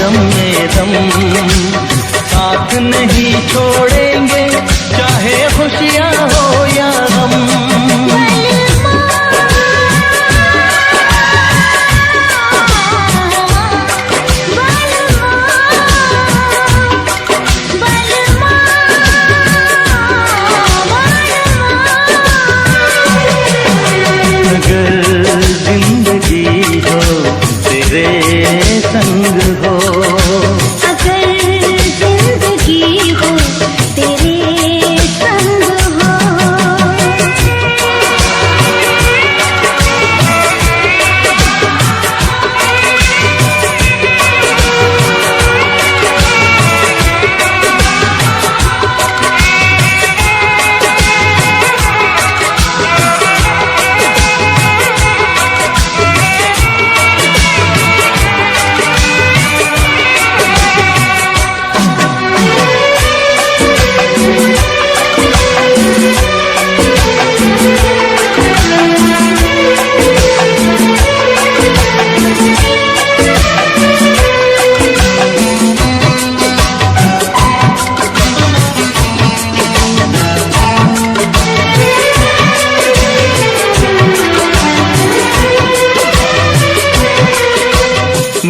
दम में दम, साथ नहीं छोड़ेंगे चाहे खुशियाँ हो या गम। अगर जिंदगी हो तेरे संग हो, अगर जिंदगी हो तेरे संग हो,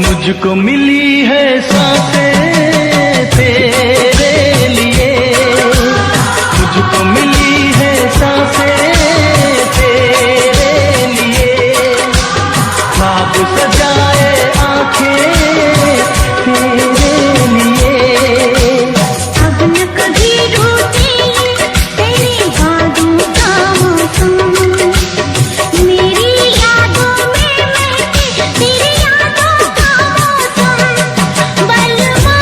मुझको मिली है सांसें तेरे लिए, मुझको मिली है सांसें तेरे लिए, ख्वाब सजाए आंखें तेरे लिए। अब न कभी रूठेंगे तेरी यादों का मौसम, मेरी यादों में महके तेरी यादों का मौसम। बलवा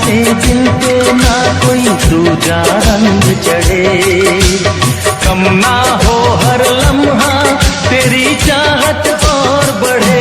से दिल पे ना कोई दूजा रंग चढ़े, कम ना हो हर लम्हा तेरी चाहत और बढ़े।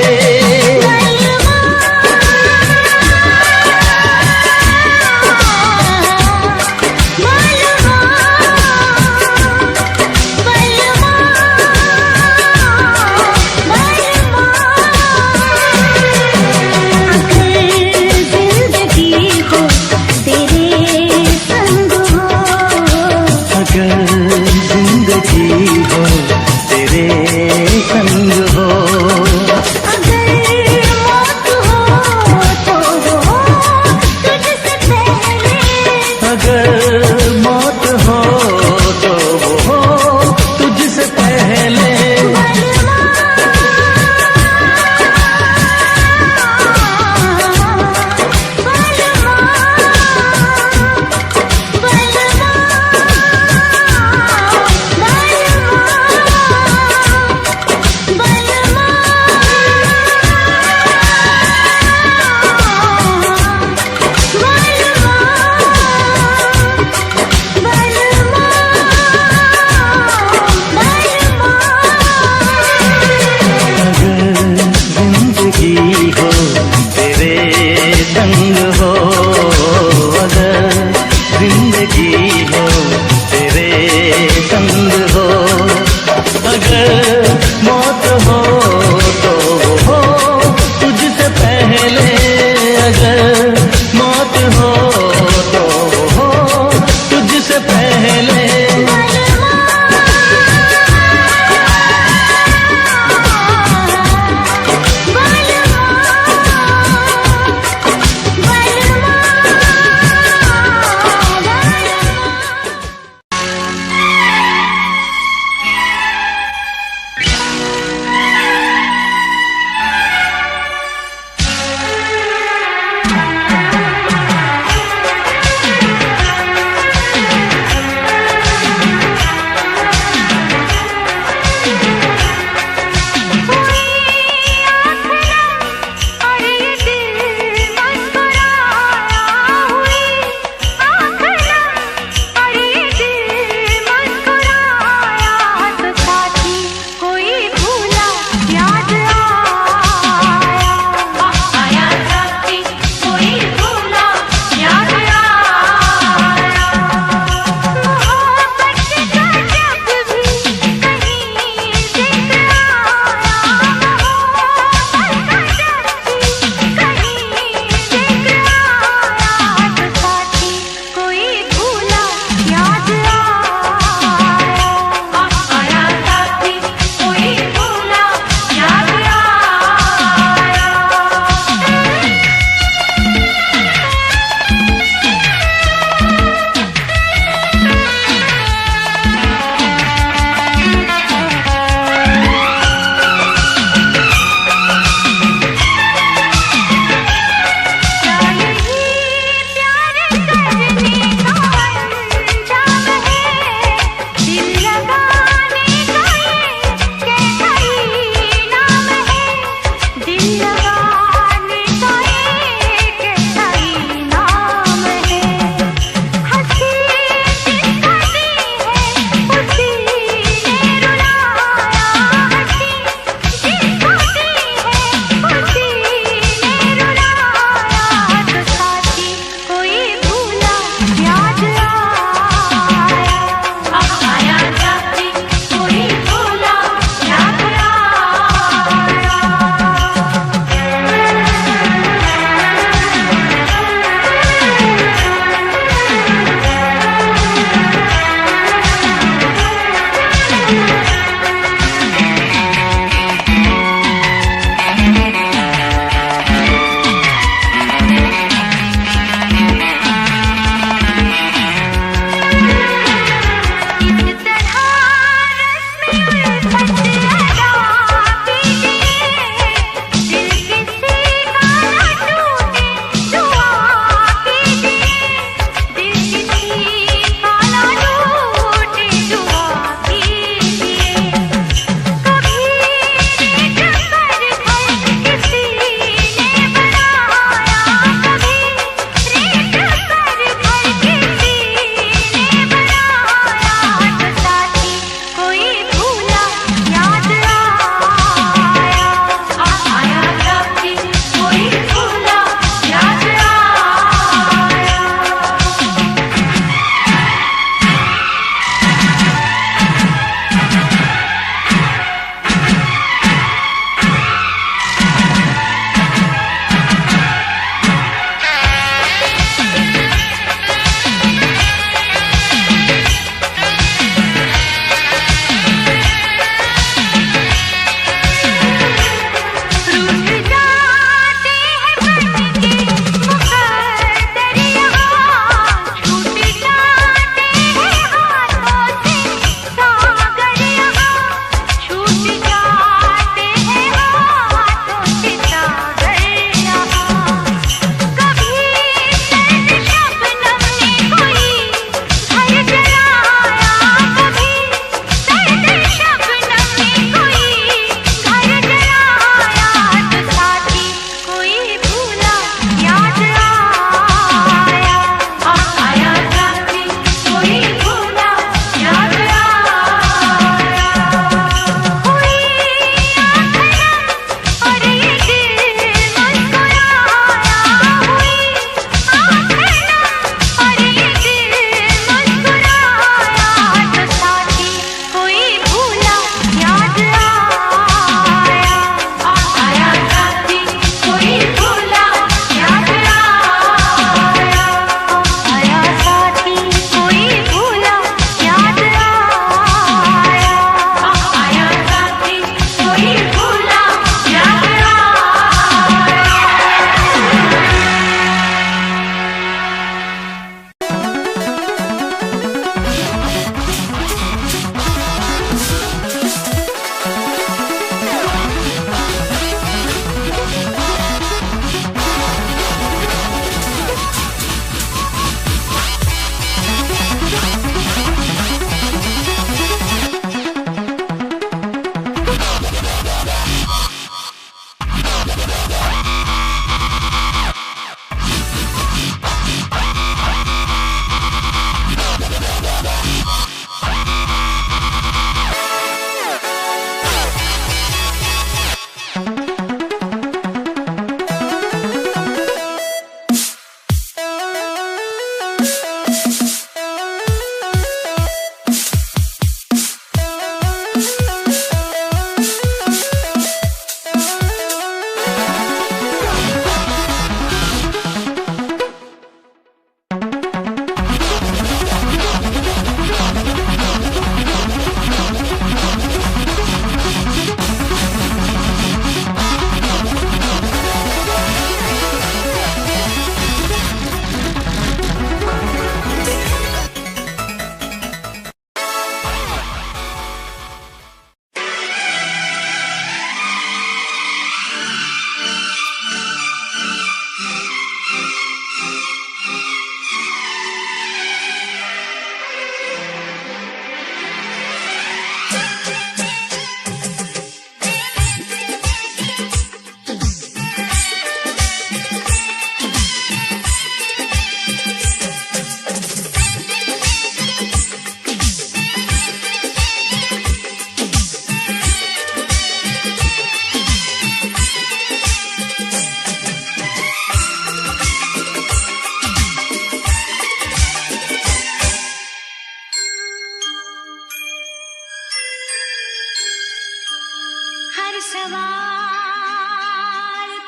सवाल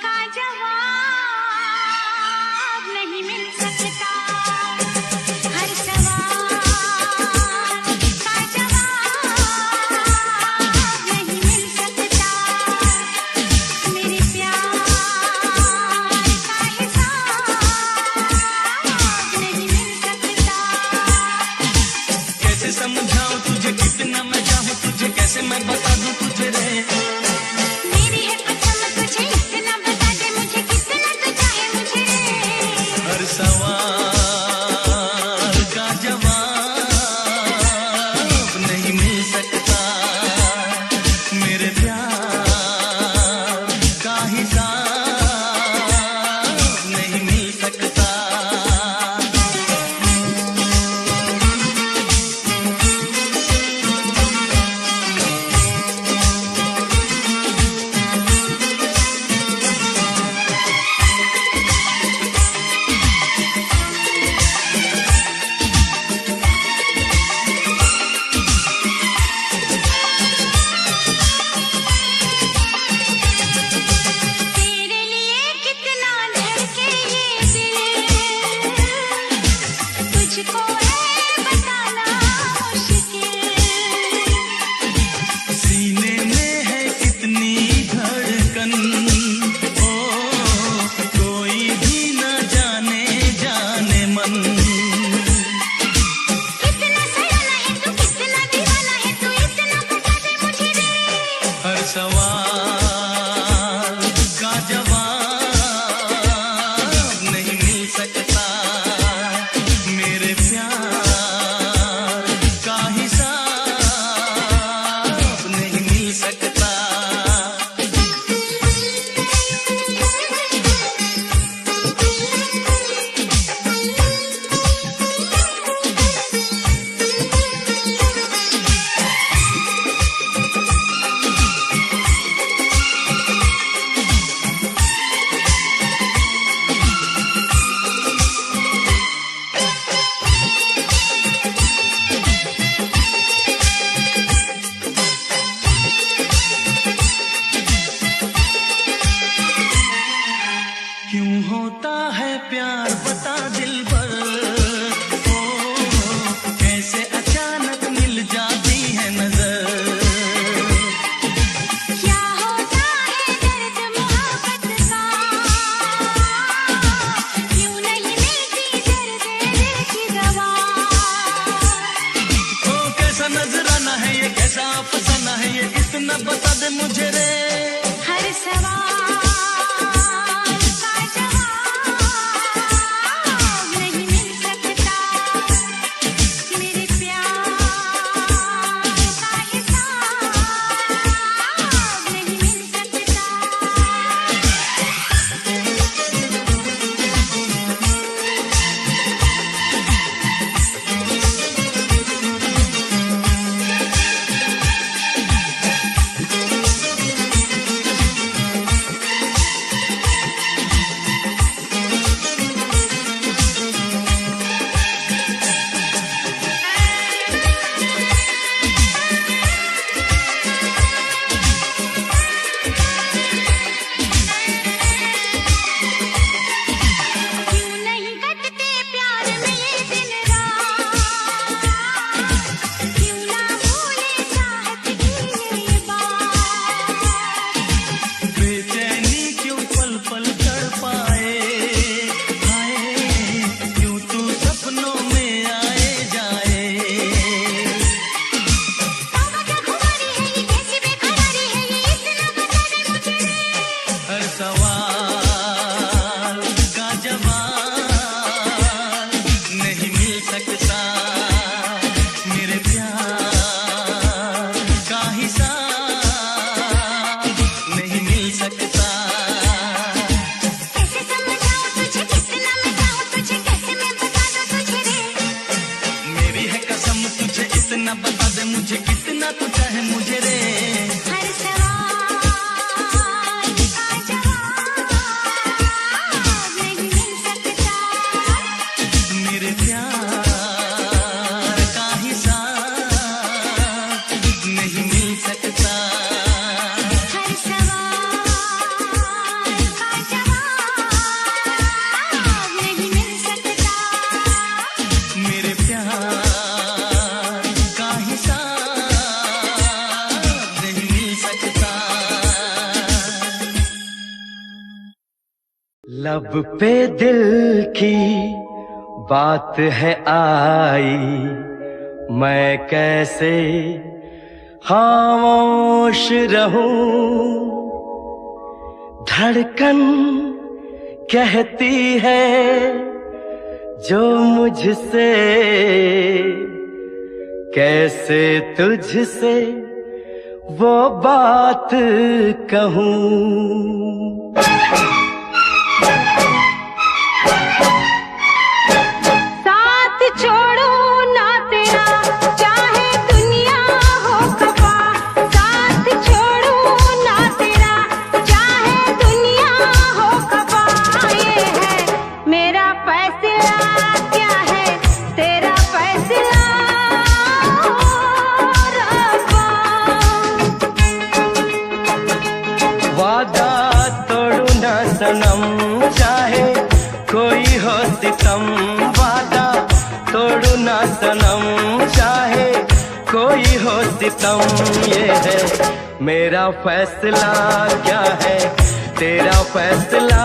का जवाब नहीं मिल सकता, हर सवाल का जवाब नहीं मिल सकता, मेरे प्यार का हिसाब नहीं मिल सकता। कैसे समझाऊं तुझे कितना मैं चाहूं तुझे, कैसे मैं बता दूं तुझे रे। मेरी है कसम तुझे इतना बता दे मुझे, कितना तू चाहे मुझे रे। हर सवाल का जवाब नहीं मिल सकता, मेरे प्यार का हिसाब नहीं मिल सकता। तेरे लिए कितना धड़के ये दिल, तुझको है बताना मुश्किल। सीने में है कितनी धड़कन, ओ कोई भी न जाने जाने मन। कितना सयाना है तू, कितना दीवाना है तू, इतना बता दे मुझे रे। हर सवाल का जवाब नहीं मिल सकता, मेरे प्यार का हिसाब नहीं मिल सकता। क्यों होता है प्यार बता दिल पर, ओ कैसे अचानक मिल जाती है नजर। क्या होता है दर्द मोहब्बत का, क्यों नहीं मिलती दर्द दिल की दवा। ओ कैसा नजराना है ये, कैसा अफसाना है ये, इतना बता दे मुझे रे। हर सवाल का जवाब नहीं मिल सकता, मेरे प्यार का हिसाब नहीं मिल सकता। क्यों नहीं कटते प्यार में ये दिन रात, क्यों ना भूले चाहत की ये बात। बेचैनी क्यों पल पल तड़पाए, हाय क्यों तू सपनों में आए जाए। तौबा क्या खुमारी है ये, कैसी बेकरारी है ये, इतना बता दे मुझे रे। हर सवाल का जवाब नहीं मिल सकता, मेरे प्यार का हिसाब नहीं मिल सकता। कैसे समझाऊं तुझे कितना मैं चाहूं तुझे, कैसे मैं बता दूं तुझे रे। मेरी है कसम तुझे इतना बता दे मुझे, कितना तू चाहे मुझे रे। हर सवाल का जवाब नहीं मिल सकता, मेरे प्यार का हिसाब नहीं मिल सकता। हर लब पे दिल की बात है आई, मैं कैसे खामोश रहूं। धड़कन कहती है जो मुझसे, कैसे तुझसे वो बात कहूं। साथ छोड़ो ना तेरा चाहे दुनिया हो खफा, साथ छोड़ो ना तेरा चाहे दुनिया हो खफा। ये है मेरा फैसला, क्या है तेरा फैसला रब्बा। वादा तोड़ू ना सनम चाहे कोई हो सितम, वादा तोड़ू ना सनम चाहे कोई हो सितम। ये है मेरा फैसला, क्या है तेरा फैसला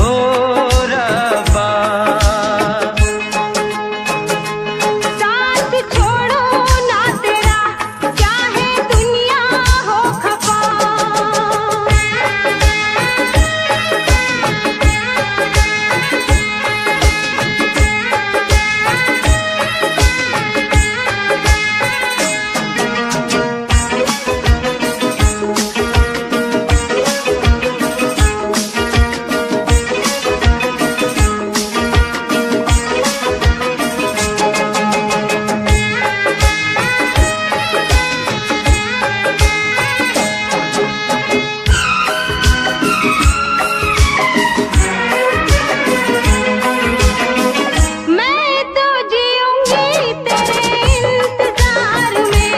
ओ रब्बा। साथ छोड़ो ना तेरा चाहे दुनिया हो खफा। मैं तो जीऊंगी तेरे इंतजार में,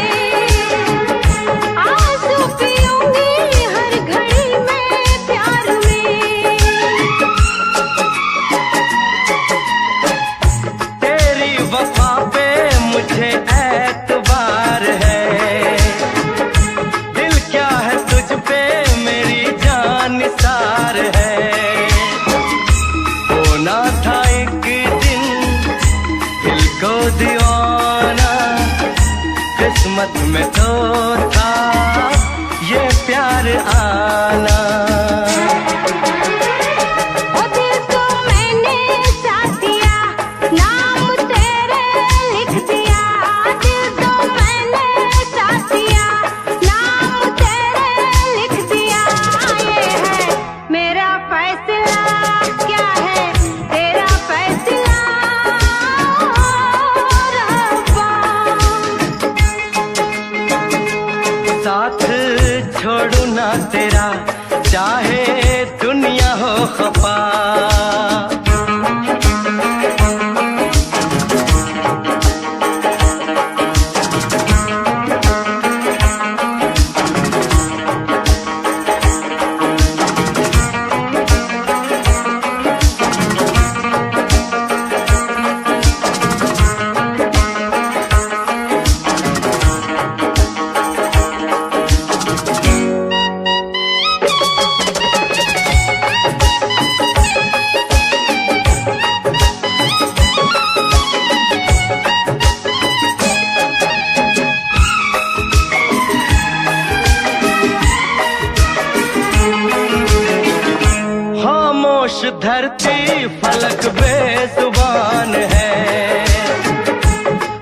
आंसू पीऊंगी हर घड़ी में प्यार में। तेरी वफा पे मुझे एतबार है, दिल क्या है तुझ पे मेरी जान निसार है। होना था एक दिन दिल को दीवाना, किस्मत में तो था ये प्यार आना। ओ दिल को मैंने साथ दिया, नाम तेरे लिख दिया। दिल को मैंने साथ दिया, नाम तेरे लिख दिया। ये है मेरा फैसला, क्या है तेरा फैसला रब्बा। साथ छोड़ू ना तेरा चाहे दुनिया हो खफा। खामोश धरती फलक बेजुबान है,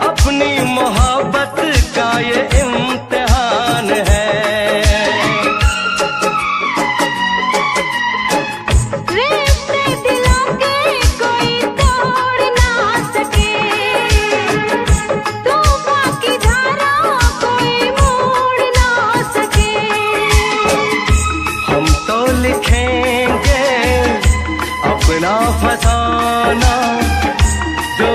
अपनी मोहब्बत का ये इम्तिहान है। रिश्ते दिलों के कोई तोड़ ना सके, तूफान की धारा कोई मोड़ ना सके। हम तो लिखेंगे अपना फसाना, जो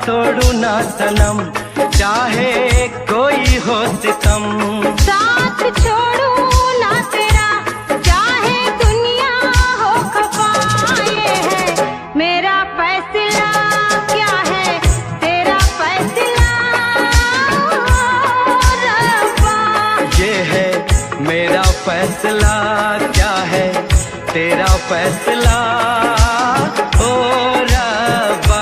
तोड़ू ना सनम, चाहे कोई हो सितम। साथ छोड़ू ना तेरा, चाहे दुनिया हो खफा। ये है मेरा फैसला, क्या है तेरा फैसला रब्बा। ये है मेरा फैसला, क्या है तेरा फैसला ओ रब्बा।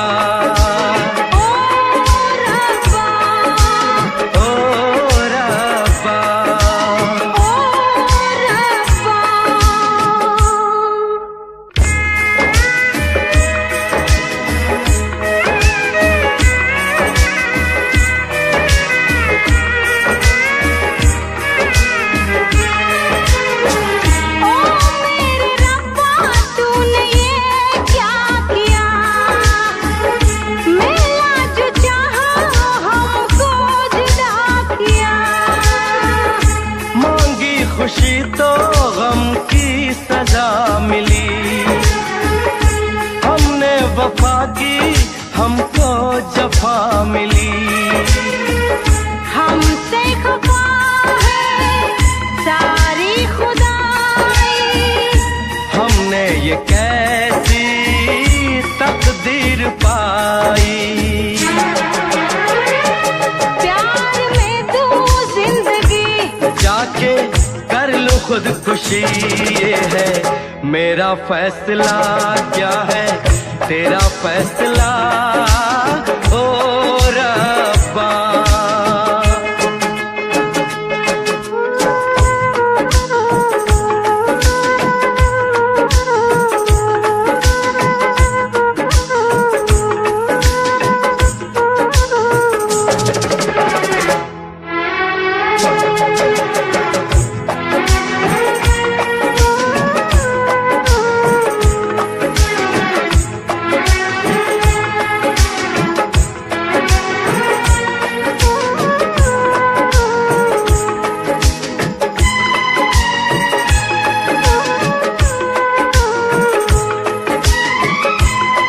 खुशी तो गम की सजा मिली, हमने वफा की हमको जफा मिली। हमसे खफा है सारी खुदाई, हमने ये कैसी तकदीर पाई। प्यार में तू जिंदगी जाके कर लो खुदकुशी। ये है मेरा फैसला, क्या है तेरा फैसला